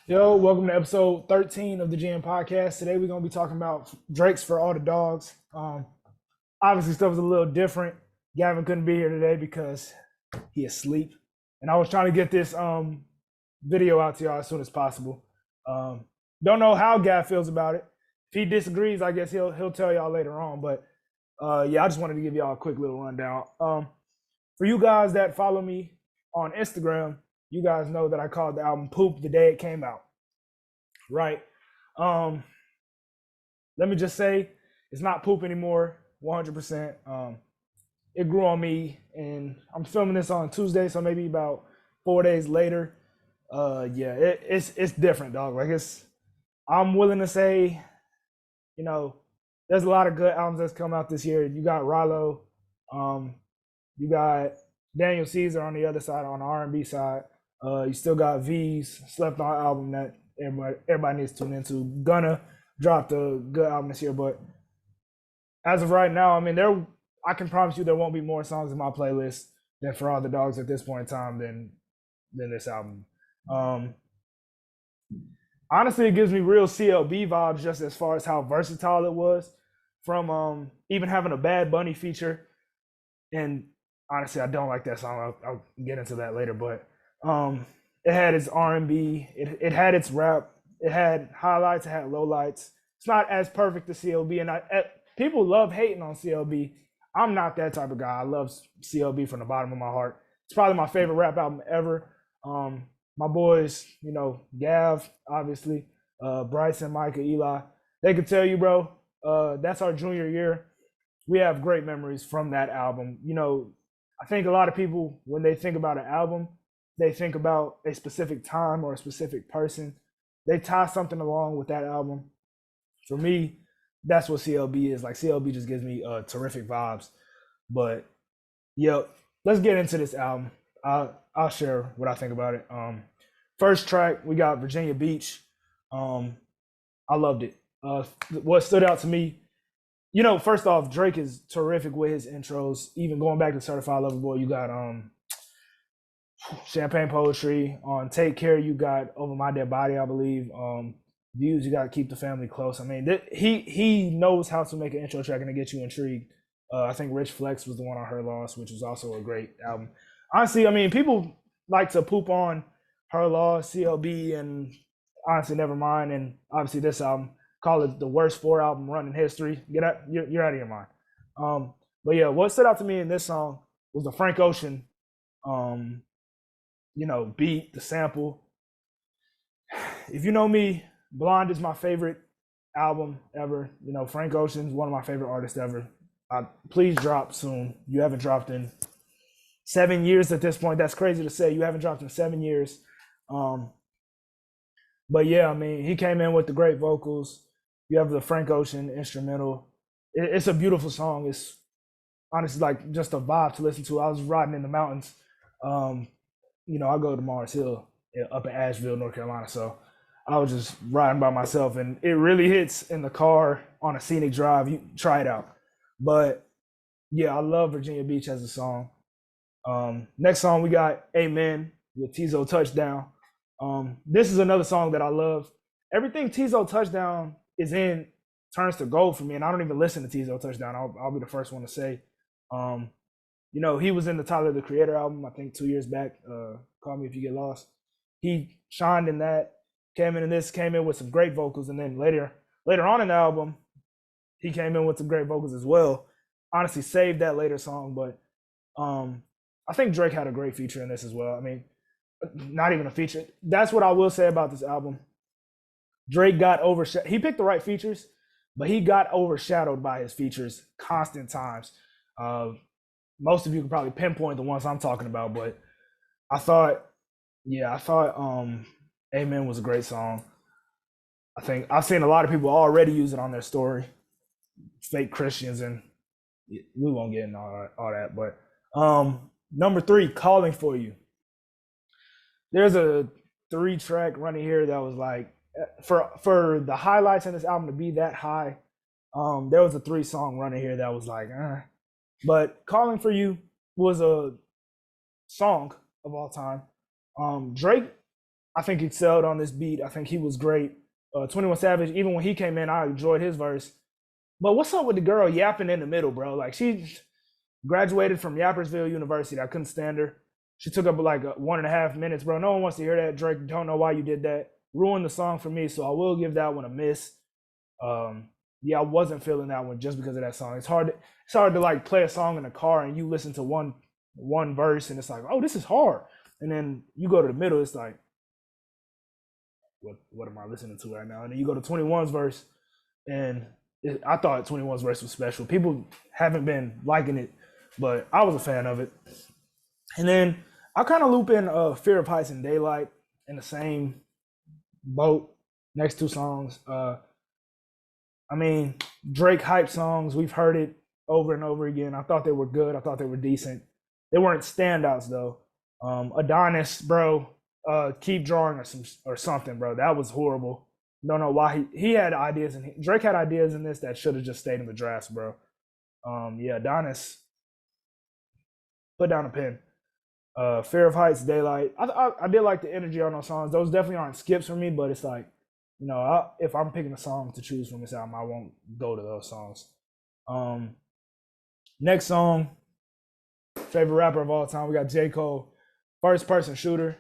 Yo, welcome to episode 13 of the GM podcast. Today we're gonna be talking about Drake's For All the Dogs. Obviously stuff is a little different. Gavin couldn't be here today because he is asleep. And I was trying to get this video out to y'all as soon as possible. Don't know how Gav feels about it. If he disagrees, I guess he'll tell y'all later on. But yeah, I just wanted to give y'all a quick little rundown. For you guys that follow me on Instagram, you guys know that I called the album Poop the day it came out. Right. Let me just say it's not poop anymore, 100%. It grew on me, and I'm filming this on Tuesday, so maybe about 4 days later. Yeah, it's different, dog. I'm willing to say, there's a lot of good albums that's come out this year. You got Rallo, you got Daniel Caesar on the other side, on the R&B side. You still got V's Slept On album that everybody needs to tune into. Gunna dropped a good album this year, but as of right now, I mean, I can promise you there won't be more songs in my playlist than For All the Dogs at this point in time than this album. Honestly, it gives me real CLB vibes just as far as how versatile it was, from even having a Bad Bunny feature. And honestly, I don't like that song. I'll get into that later, but it had its R&B, it had its rap, it had highlights, it had lowlights. It's not as perfect as CLB, and people love hating on CLB. I'm not that type of guy. I love CLB from the bottom of my heart. It's probably my favorite rap album ever. My boys, Gav, obviously, Bryson, Micah, Eli, they could tell you, bro, that's our junior year. We have great memories from that album. I think a lot of people, when they think about an album, they think about a specific time or a specific person. They tie something along with that album. For me, that's what CLB is. Like, CLB just gives me terrific vibes. But yeah, let's get into this album. I'll share what I think about it. First track, we got Virginia Beach. I loved it. What stood out to me, first off, Drake is terrific with his intros. Even going back to Certified Lover Boy, you got Champagne Poetry. On Take Care, you got Over My Dead Body, I believe. Views, you got to Keep the Family Close. I mean, he knows how to make an intro track and to get you intrigued. I think Rich Flex was the one on Her Loss, which was also a great album. Honestly, I mean, people like to poop on Her Loss, CLB, and honestly, Nevermind, and obviously this album. Call it the worst 4-album run in history. You're out of your mind. But yeah, what stood out to me in this song was the Frank Ocean, beat, the sample. If you know me, Blonde is my favorite album ever. Frank Ocean's one of my favorite artists ever. Please drop soon. You haven't dropped in 7 years at this point. That's crazy to say. You haven't dropped in 7 years. But yeah, I mean, he came in with the great vocals. You have the Frank Ocean instrumental. It's a beautiful song. It's honestly like just a vibe to listen to. I was riding in the mountains. I go to Mars Hill up in Asheville, North Carolina. So I was just riding by myself, and it really hits in the car on a scenic drive. You try it out. But yeah, I love Virginia Beach as a song. Next song, we got Amen with Tizo Touchdown. This is another song that I love. Everything Tizo Touchdown is in turns to gold for me, and I don't even listen to Tizo Touchdown. I'll be the first one to say. He was in the Tyler the Creator album, I think 2 years back. Call Me If You Get Lost. He shined in that. Came in with some great vocals, and then later on in the album, he came in with some great vocals as well. Honestly, saved that later song, but I think Drake had a great feature in this as well. I mean, not even a feature. That's what I will say about this album. Drake got overshadowed. He picked the right features, but he got overshadowed by his features constant times. Most of you can probably pinpoint the ones I'm talking about, but I thought Amen was a great song. I think I've seen a lot of people already use it on their story. Fake Christians, and we won't get into all that. But number 3, Calling For You. There's a 3-track running here that was like, for the highlights in this album to be that high, there was a 3-song running here that was like, But Calling For You was a song of all time. Drake I think excelled on this beat. I think he was great. 21 Savage, even when he came in, I enjoyed his verse. But what's up with the girl yapping in the middle, bro? Like, she graduated from Yappersville University. I couldn't stand her. She took up like 1.5 minutes, bro. No one wants to hear that. Drake, don't know why you did that. Ruined the song for me, so I will give that one a miss. Yeah, I wasn't feeling that one just because of that song. It's hard to like play a song in a car and you listen to one verse and it's like, oh, this is hard. And then you go to the middle, it's like, what am I listening to right now? And then you go to 21's verse, and I thought 21's verse was special. People haven't been liking it, but I was a fan of it. And then I kind of loop in Fear of Heights and Daylight in the same boat. Next two songs. I mean, Drake hype songs, we've heard it over and over again. I thought they were good. I thought they were decent. They weren't standouts though. Adonis, bro, keep drawing or something, bro. That was horrible. Don't know why he had ideas, and Drake had ideas in this that should have just stayed in the drafts, bro. Yeah, Adonis, put down a pen. Fear of Heights, Daylight. I did like the energy on those songs. Those definitely aren't skips for me, but it's like, you know, if I'm picking a song to choose from this album, I won't go to those songs. Next song, favorite rapper of all time, we got J. Cole, First Person Shooter.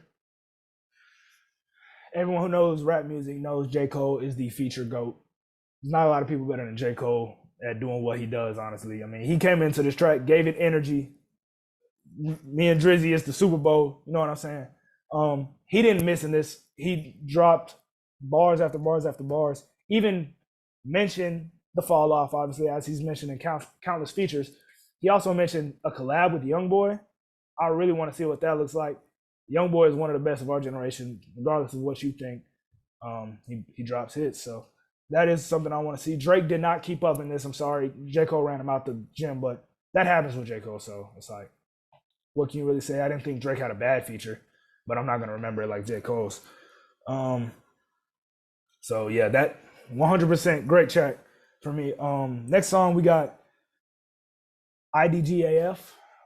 Everyone who knows rap music knows J. Cole is the feature GOAT. There's not a lot of people better than J. Cole at doing what he does, honestly. I mean, he came into this track, gave it energy. Me and Drizzy is the Super Bowl, you know what I'm saying? He didn't miss in this. He dropped bars after bars after bars. Even mentioned the fall off, obviously, as he's mentioned in countless features. He also mentioned a collab with Youngboy. I really want to see what that looks like. Youngboy is one of the best of our generation, regardless of what you think. He drops hits, so that is something I want to see. Drake did not keep up in this. I'm sorry, J. Cole ran him out the gym, but that happens with J. Cole. So it's like, what can you really say? I didn't think Drake had a bad feature, but I'm not gonna remember it like J. Cole's. So yeah, that 100% great track for me. Next song we got IDGAF.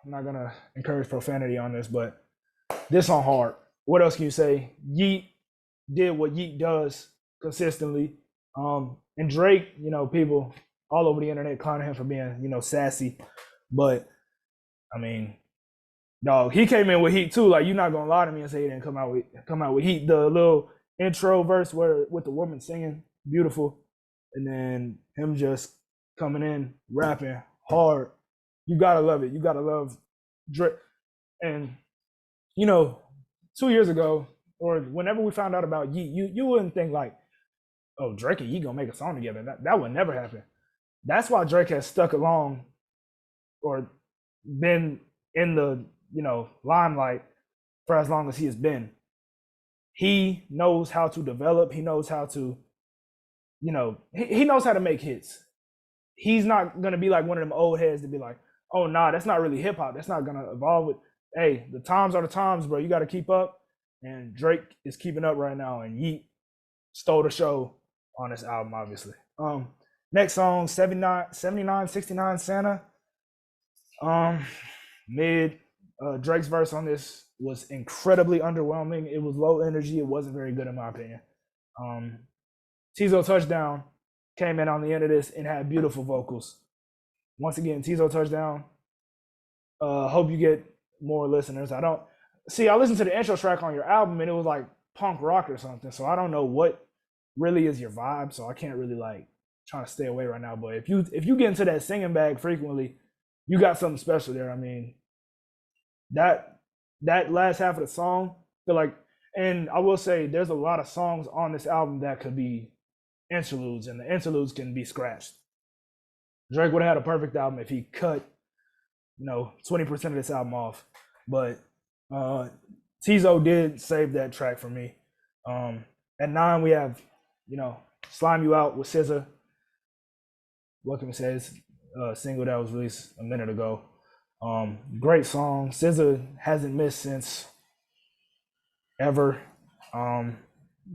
I'm not gonna encourage profanity on this, but this song hard. What else can you say? Yeet did what Yeet does consistently. And Drake, you know, people all over the internet clowning him for being, you know, sassy. But I mean, dog, he came in with heat too. Like, you're not gonna lie to me and say he didn't come out with heat. The little intro verse where with the woman singing, beautiful, and then him just coming in rapping hard. You gotta love it. You gotta love Drake. And you know, 2 years ago, or whenever we found out about Yeet, you wouldn't think like, oh, Drake and Yeet gonna make a song together. That would never happen. That's why Drake has stuck along or been in the, you know, limelight for as long as he has been. He knows how to develop. He knows how to, you know, he knows how to make hits. He's not gonna be like one of them old heads to be like, oh nah, that's not really hip hop. That's not gonna evolve with. Hey, the times are the times, bro. You got to keep up. And Drake is keeping up right now. And Yeet stole the show on this album, obviously. Next song, 79, 69 Santa. Mid. Drake's verse on this was incredibly underwhelming. It was low energy. It wasn't very good in my opinion. Tizo Touchdown came in on the end of this and had beautiful vocals. Once again, Tizo Touchdown. Hope you get more listeners. I listened to the intro track on your album and it was like punk rock or something. So I don't know what really is your vibe. So I can't really like trying to stay away right now. But if you get into that singing bag frequently, you got something special there. I mean, that last half of the song, feel like, and I will say there's a lot of songs on this album that could be interludes, and the interludes can be scratched. Drake would have had a perfect album if he cut, you know, 20% of this album off. But Tizo did save that track for me. At 9, we have, you know, Slime You Out with SZA. What can we say? It's a single that was released a minute ago. Great song. SZA hasn't missed since ever.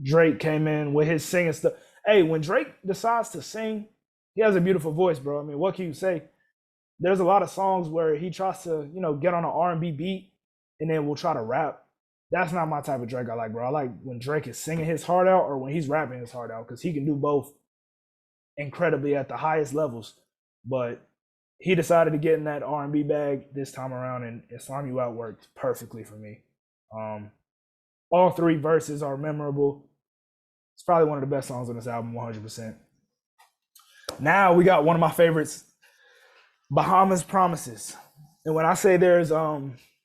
Drake came in with his singing stuff. Hey, when Drake decides to sing, he has a beautiful voice, bro. I mean, what can you say? There's a lot of songs where he tries to, you know, get on an R&B beat and then we'll try to rap. That's not my type of Drake I like, bro. I like when Drake is singing his heart out or when he's rapping his heart out because he can do both incredibly at the highest levels. But he decided to get in that R&B bag this time around, and Slime You Out worked perfectly for me. Um, all three verses are memorable. It's probably one of the best songs on this album, 100%. Now we got one of my favorites, Bahamas Promises. And when I say there's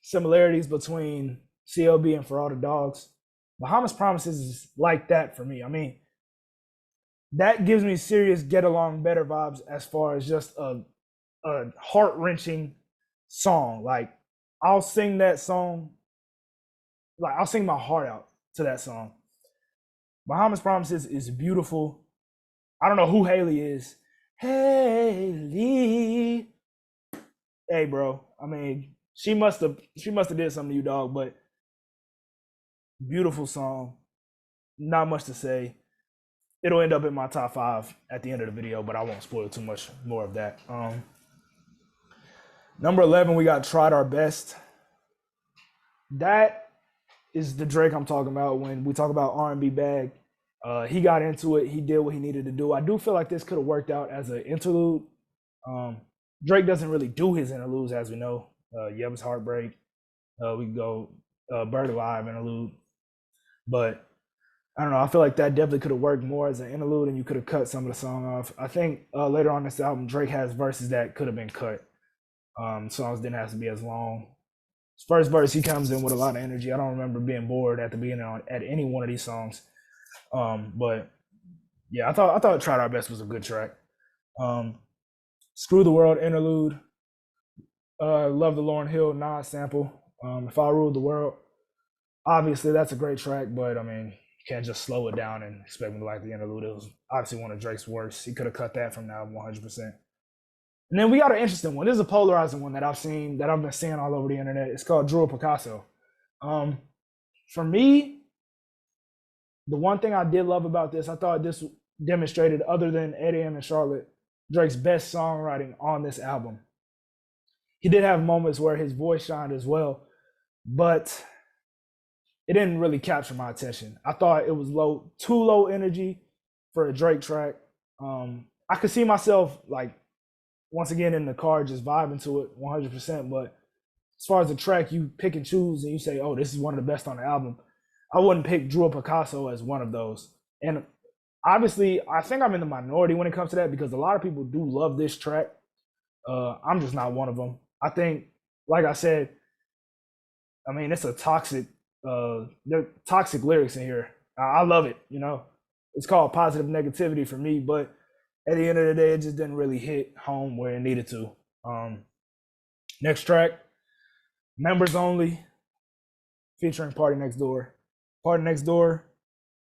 similarities between CLB and For All the Dogs, Bahamas Promises is like that for me. I mean, that gives me serious Get Along Better vibes as far as just a heart-wrenching song. Like, I'll sing that song, like I'll sing my heart out to that song. Bahamas Promises is beautiful. I don't know who Haley is. Haley. Hey, bro. I mean, she must have did something to you, dog, but beautiful song. Not much to say. It'll end up in my top 5 at the end of the video, but I won't spoil too much more of that. Number 11, we got Tried Our Best. That is the Drake I'm talking about when we talk about R&B bag. He got into it. He did what he needed to do. I do feel like this could have worked out as an interlude. Drake doesn't really do his interludes, as we know. Yebba's Heartbreak. We can go Bird Alive interlude. But I don't know. I feel like that definitely could have worked more as an interlude, and you could have cut some of the song off. I think later on this album, Drake has verses that could have been cut. Songs didn't have to be as long. His first verse, he comes in with a lot of energy. I don't remember being bored at the beginning at any one of these songs. But yeah, I thought Tried Our Best was a good track. Screw the World interlude. Love the Lauryn Hill Nas sample. If I Ruled the World. Obviously, that's a great track, but I mean, you can't just slow it down and expect me to like the interlude. It was obviously one of Drake's worst. He could have cut that from the album 100%. And then we got an interesting one. This is a polarizing one that I've been seeing all over the internet. It's called Drew A Picasso. For me, the one thing I did love about this, I thought this demonstrated, other than Eddie and Charlotte, Drake's best songwriting on this album. He did have moments where his voice shined as well, but it didn't really capture my attention. I thought it was too low energy for a Drake track. I could see myself, like, once again in the car just vibing to it 100%, but as far as the track you pick and choose and you say, oh, this is one of the best on the album, I wouldn't pick Drew A Picasso as one of those. And obviously, I think I'm in the minority when it comes to that because a lot of people do love this track. I'm just not one of them. I think, like I said, I mean, it's a toxic, there are toxic lyrics in here. I love it, you know. It's called Positive Negativity for me, but at the end of the day, it just didn't really hit home where it needed to. Next track, Members Only, featuring Party Next Door. Party Next Door,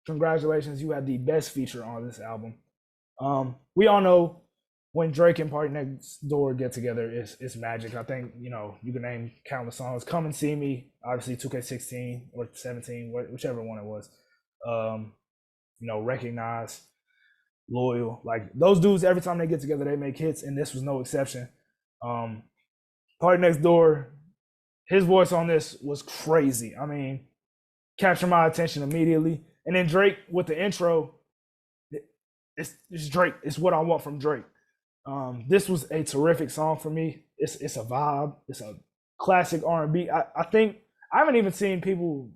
congratulations, you had the best feature on this album. We all know when Drake and Party Next Door get together, it's magic. I think, you know, you can name countless songs. Come and See Me, obviously 2K16 or 17, whichever one it was. You know, Recognize, Loyal. Like, those dudes, every time they get together, they make hits, and this was no exception. Party Next Door, his voice on this was crazy. I mean, captured my attention immediately. And then Drake with the intro, it's Drake. It's what I want from Drake. This was a terrific song for me. It's a vibe. It's a classic R&B. I think I haven't even seen people,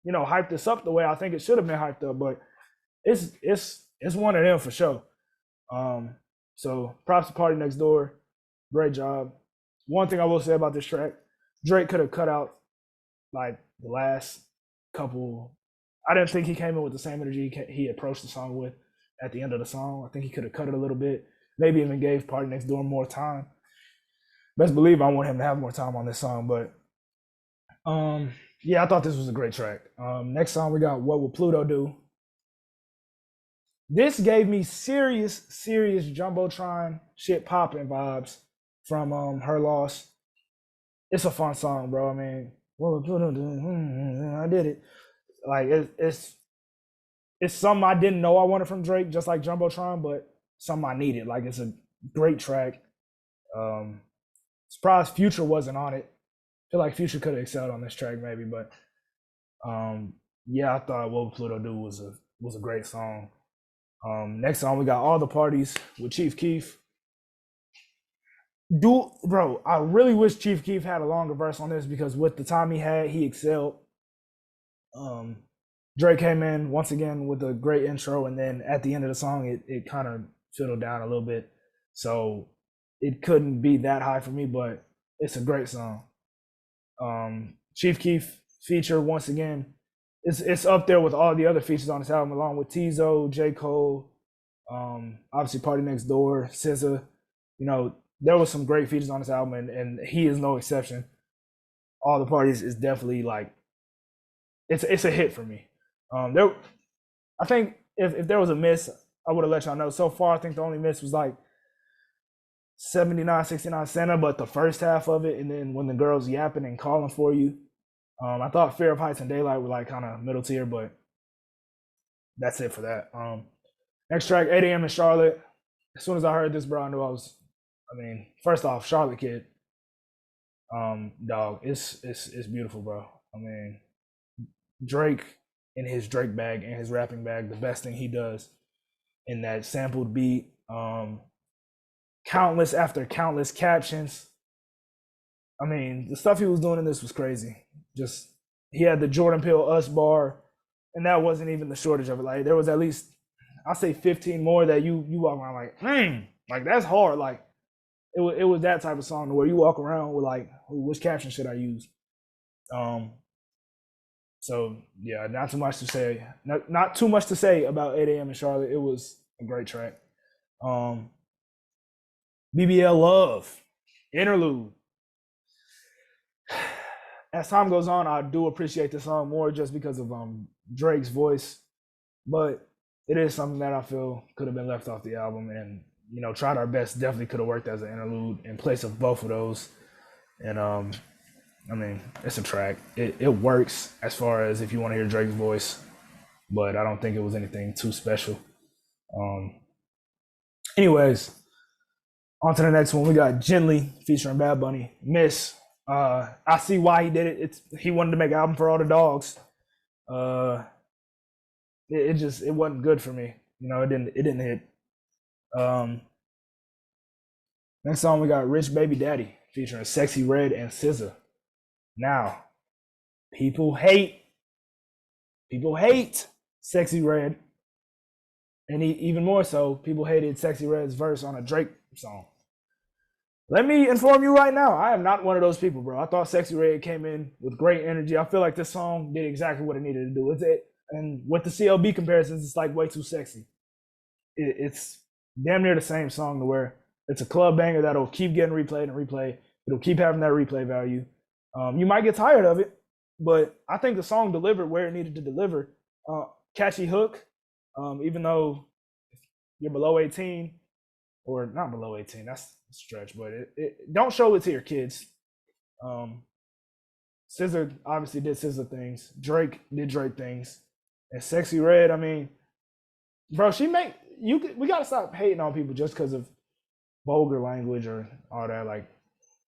you know, hype this up the way I think it should have been hyped up, but it's one of them for sure. So props to Party Next Door. Great job. One thing I will say about this track, Drake could have cut out like the last couple. I didn't think he came in with the same energy he approached the song with at the end of the song. I think he could have cut it a little bit, maybe even gave Party Next Door more time. Best believe I want him to have more time on this song, but yeah, I thought this was a great track. Next song we got What Will Pluto Do? This gave me serious Jumbotron shit popping vibes from Her Loss. It's a fun song, bro. I mean, what will Pluto do? I did it. Like, it's something I didn't know I wanted from Drake, just like Jumbotron, but something I needed. Like, it's a great track. Surprised Future wasn't on it. I feel like Future could have excelled on this track maybe, but Yeah, I thought What Would Pluto Do was a great song. Next song we got All the Parties with Chief Keef. Bro, I really wish Chief Keef had a longer verse on this because with the time he had, he excelled. Um, Drake came in once again with a great intro, and then at the end of the song, it kind of fiddled down a little bit. So it couldn't be that high for me, but it's a great song. Chief Keef feature once again. It's up there with all the other features on this album, along with Tizo, J. Cole, obviously Party Next Door, SZA. You know, there was some great features on this album, and he is no exception. All the Parties is definitely like it's a hit for me. There, I think if there was a miss, I would have let y'all know. So far, I think the only miss was like 79, 69 Santa, but the first half of it, and then when the girls yapping and calling for you. I thought Fear of Heights and Daylight were like kind of middle tier, but that's it for that. Next track, 8 a.m. in Charlotte. As soon as I heard this, bro, I knew first off, Charlotte Kid. Dog, it's beautiful, bro. I mean, Drake in his Drake bag and his rapping bag, the best thing he does in that sampled beat. Countless after countless captions. I mean, the stuff he was doing in this was crazy. Just he had the Jordan Peele Us bar, and that wasn't even the shortage of it. Like there was at least I'll say 15 more that you walk around like that's hard. Like it was that type of song where you walk around with like, which caption should I use? So yeah, not too much to say. Not too much to say about 8 a.m. in Charlotte. It was a great track. BBL Love, interlude. As time goes on, I do appreciate the song more just because of Drake's voice, but it is something that I feel could have been left off the album, and you know, Tried Our Best definitely could have worked as an interlude in place of both of those. And I mean, it's a track. It works as far as if you want to hear Drake's voice, but I don't think it was anything too special. Anyways, on to the next one. We got Gently featuring Bad Bunny. Miss. I see why he did it. He wanted to make an album for all the dogs. It wasn't good for me. You know, it didn't hit. Next song we got Rich Baby Daddy featuring Sexy Red and SZA. Now, people hate Sexy Red, and even more so, people hated Sexy Red's verse on a Drake song. Let me inform you right now, I am not one of those people, bro. I thought Sexy Red came in with great energy. I feel like this song did exactly what it needed to do. And with the CLB comparisons, it's like way too sexy. It's damn near the same song to where it's a club banger that'll keep getting replayed and replayed. It'll keep having that replay value. You might get tired of it, but I think the song delivered where it needed to deliver. Catchy hook, even though you're below 18, or not below 18, that's a stretch, but don't show it to your kids. SZA obviously did SZA things. Drake did Drake things. And Sexy Red, I mean, bro, we gotta stop hating on people just because of vulgar language or all that. Like,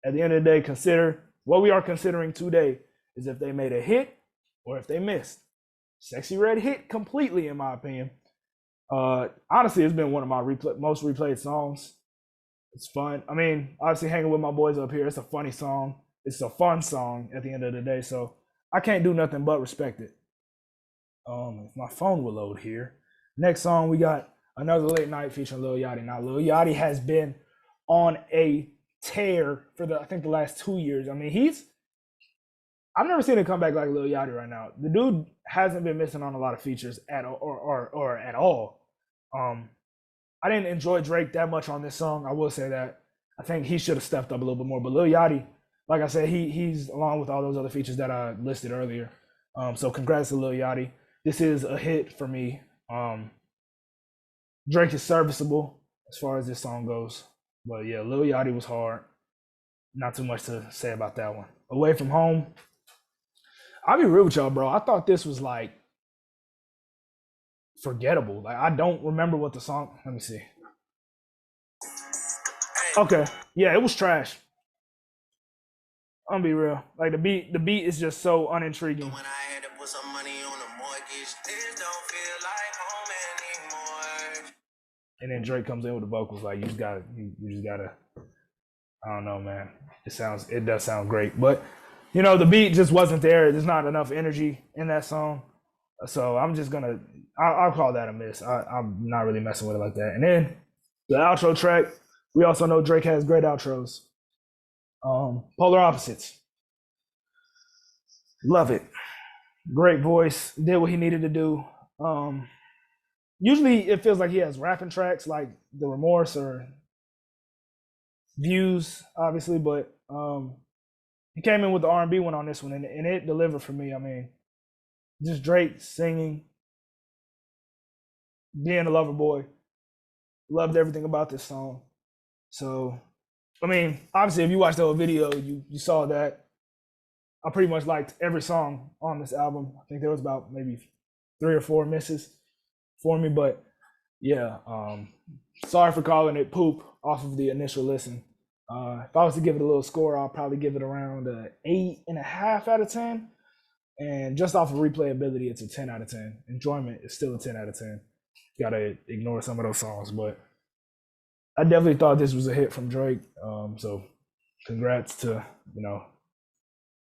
at the end of the day, consider what we are considering today is if they made a hit or if they missed. Sexy Red hit completely, in my opinion. Honestly, it's been one of my most replayed songs. It's fun. I mean, obviously, hanging with my boys up here, it's a funny song. It's a fun song at the end of the day, so I can't do nothing but respect it. If my phone will load here. Next song, we got Another Late Night featuring Lil Yachty. Now, Lil Yachty has been on a tear for I think the last 2 years. I mean, I've never seen him come back like Lil Yachty right now. The dude hasn't been missing on a lot of features at all. I didn't enjoy Drake that much on this song. I will say that. I think he should have stepped up a little bit more. But Lil Yachty, like I said, he's along with all those other features that I listed earlier. So congrats to Lil Yachty. This is a hit for me. Drake is serviceable as far as this song goes. But yeah, Lil Yachty was hard. Not too much to say about that one. Away From Home. I'll be real with y'all, bro. I thought this was like forgettable. Like, I don't remember what the song. Let me see. Okay, yeah, it was trash. I'm gonna be real. Like the beat is just so unintriguing. and then Drake comes in with the vocals. Like you just gotta. I don't know, man. It does sound great, but you know the beat just wasn't there. There's not enough energy in that song, so I'm just gonna. I'll call that a miss. I'm not really messing with it like that. And then the outro track. We also know Drake has great outros. Polar Opposites. Love it. Great voice. Did what he needed to do. Usually it feels like he has rapping tracks like The Remorse or Views, obviously, but he came in with the R&B one on this one, and it delivered for me. I mean, just Drake singing, being a lover boy. Loved everything about this song. So, I mean, obviously, if you watched the whole video, you saw that I pretty much liked every song on this album. I think there was about maybe 3 or 4 misses for me, but yeah, sorry for calling it poop off of the initial listen. If I was to give it a little score, I'll probably give it around 8.5 out of 10. And just off of replayability, it's a 10 out of 10. Enjoyment is still a 10 out of 10. Gotta ignore some of those songs, but I definitely thought this was a hit from Drake. So congrats to, you know,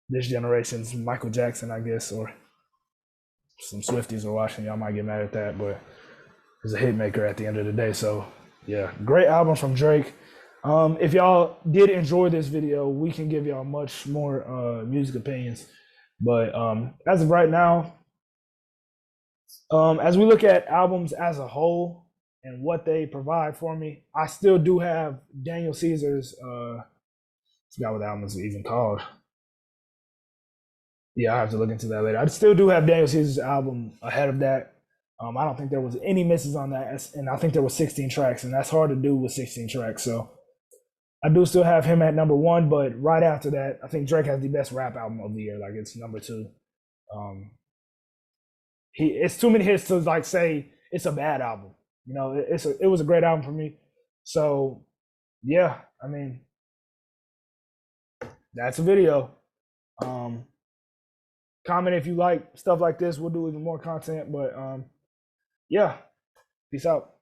this generation's Michael Jackson, I guess, or some Swifties are watching. Y'all might get mad at that, but it's a hit maker at the end of the day. So yeah, great album from Drake. If y'all did enjoy this video, we can give y'all much more music opinions. But as of right now, as we look at albums as a whole and what they provide for me, I still do have Daniel Caesar's, I forgot what the album is even called. Yeah, I have to look into that later. I still do have Daniel Caesar's album ahead of that. I don't think there was any misses on that, and I think there was 16 tracks, and that's hard to do with 16 tracks. So I do still have him at number 1, but right after that, I think Drake has the best rap album of the year. Like it's number 2. It's too many hits to like say it's a bad album. You know, it was a great album for me. So yeah, I mean, that's a video. Comment if you like stuff like this. We'll do even more content. But yeah, peace out.